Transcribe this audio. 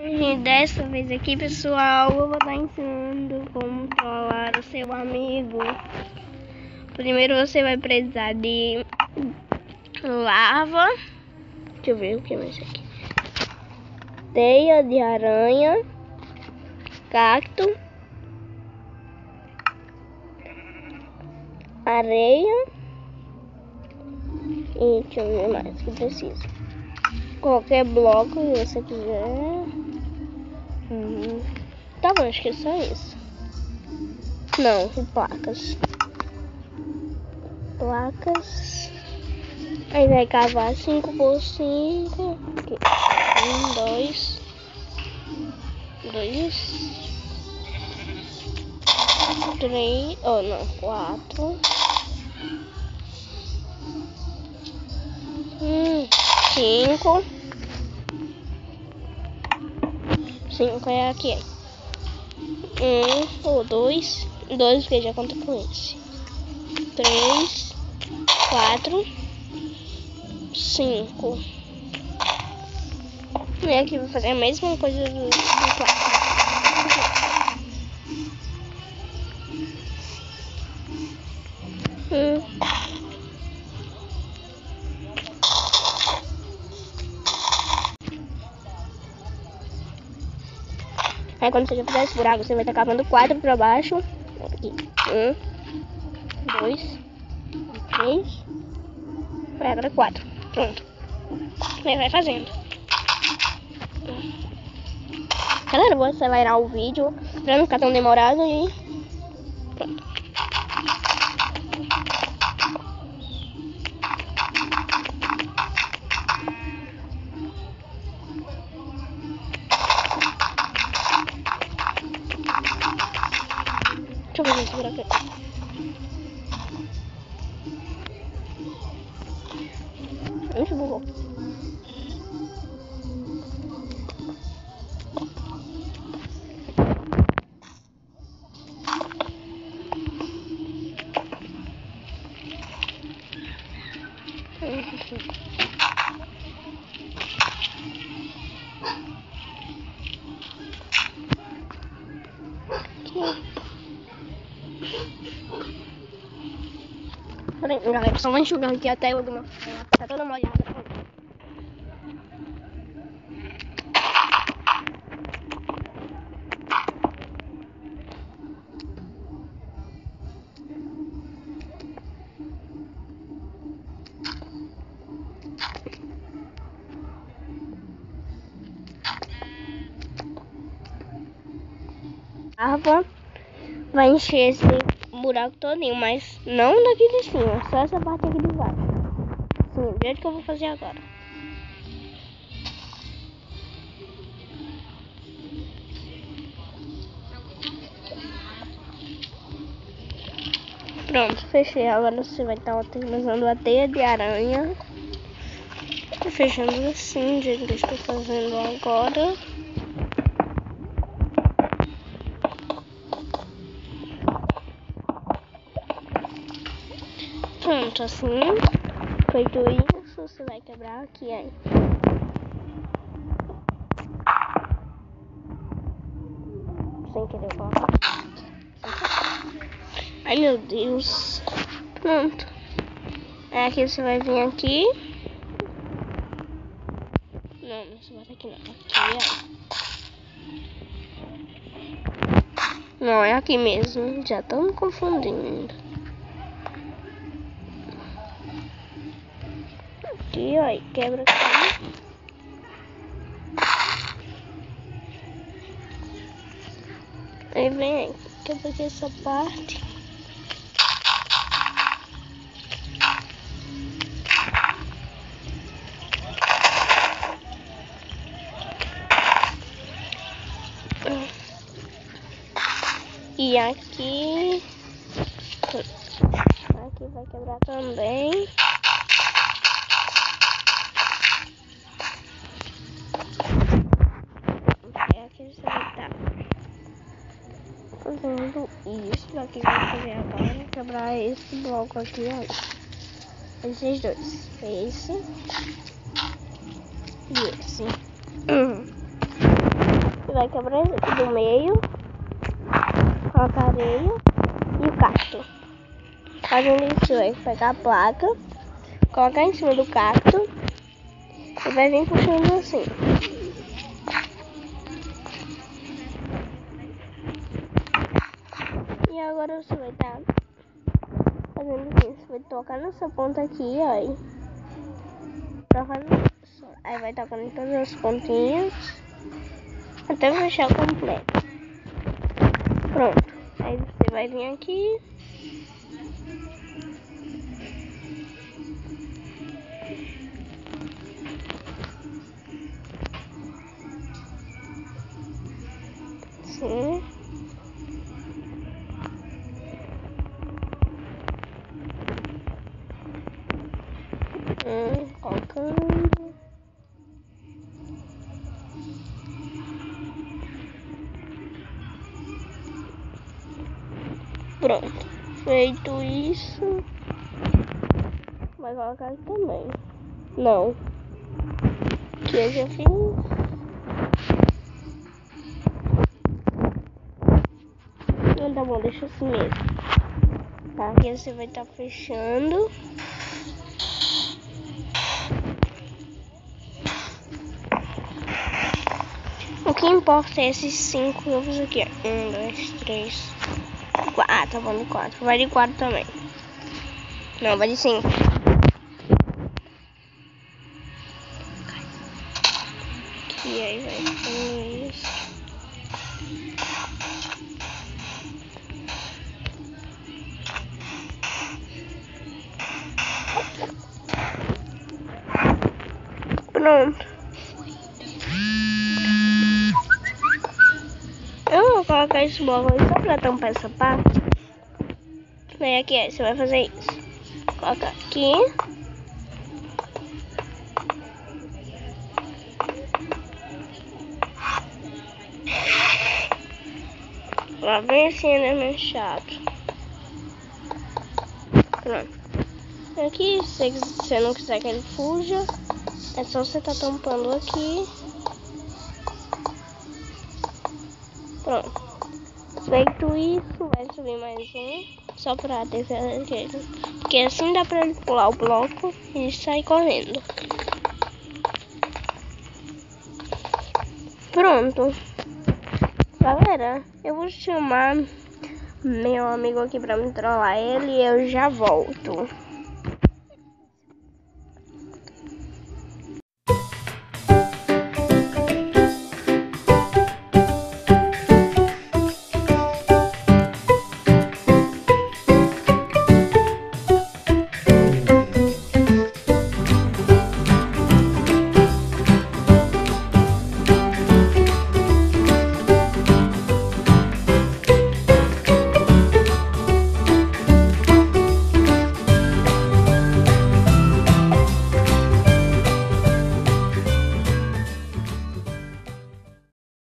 E dessa vez aqui, pessoal, eu vou estar ensinando como trollar o seu amigo. Primeiro você vai precisar de lava. Deixa eu ver o que mais aqui. Teia de aranha, cacto, areia e deixa eu ver mais que precisa. Qualquer bloco que você quiser. Tá bom, acho que é só isso. Não, e placas. Aí vai cavar 5 por 5. Aqui. 1, 2, 3. Oh, não, 4. 5. 5 é aqui. 1 ou 2. 2 porque já conta com esse. 3, 4, 5. E aqui vou fazer a mesma coisa do 4. Aí quando você já fizer esse buraco, você vai estar cavando 4 para baixo. Aqui. 1, 2, 3. Agora 4. Pronto. Aí vai fazendo. Galera, vou acelerar o vídeo para não ficar tão demorado e pronto. Deixa eu fazer esse buraco aqui. Ixi, burro. Peraí, galera, só vou enxugar aqui até o meu tá toda molhada. Vai encher esse buraco todinho, mas não daqui de cima, só essa parte aqui de baixo. Sim, do jeito que eu vou fazer agora. Pronto, fechei. Agora você vai estar utilizando a teia de aranha. Fechando assim, do jeito que eu estou fazendo agora. Pronto, assim, feito isso, você vai quebrar aqui, aí. Sem querer colocar. Ai, meu Deus. Pronto. Aí aqui você vai vir aqui. Não, não vai aqui não. Aqui, ó. Não, é aqui mesmo. Já estão me confundindo. Aqui, ó, e quebra aqui. Aí vem aí, quebra aqui essa parte. E aqui vai quebrar também. Aqui você vai estar fazendo isso. Aqui vai fazer agora. Quebrar esse bloco aqui, ó. Esses dois. Esse e esse. Você vai quebrar esse aqui do meio, colocar a areia e o cacto. Fazendo isso, você vai pegar a placa, colocar em cima do cacto e vai vir puxando assim. E agora você vai estar fazendo assim, você vai tocar nessa ponta aqui, ó. Pra fazer isso. Aí vai tocando em todas as pontinhas até fechar completo. Pronto. Aí você vai vir aqui. Sim. Colocando. Pronto. Feito isso. Vai colocar aqui também. Não. Que eu já fiz. Não, tá bom, deixa assim mesmo. Tá, aqui você vai estar fechando. O que importa é esses 5 ovos aqui, ó. 1, 2, 3, 4. Ah, tá bom, de 4. Vai de 4 também. Não, vai de 5. E aí vai fazer isso. Pronto. Eu vou colocar esse bloco aí só pra tampar essa parte. Daí aqui, ó, você vai fazer isso. Coloca aqui. Lá vem assim, né, meu chato. Pronto. Aqui, se você não quiser que ele fuja, é só você tá tampando aqui. Pronto. Feito isso, vai subir mais um. Só pra ter certeza. Porque assim dá pra ele pular o bloco e sair correndo. Pronto. Galera, eu vou chamar meu amigo aqui pra me trollar ele e eu já volto.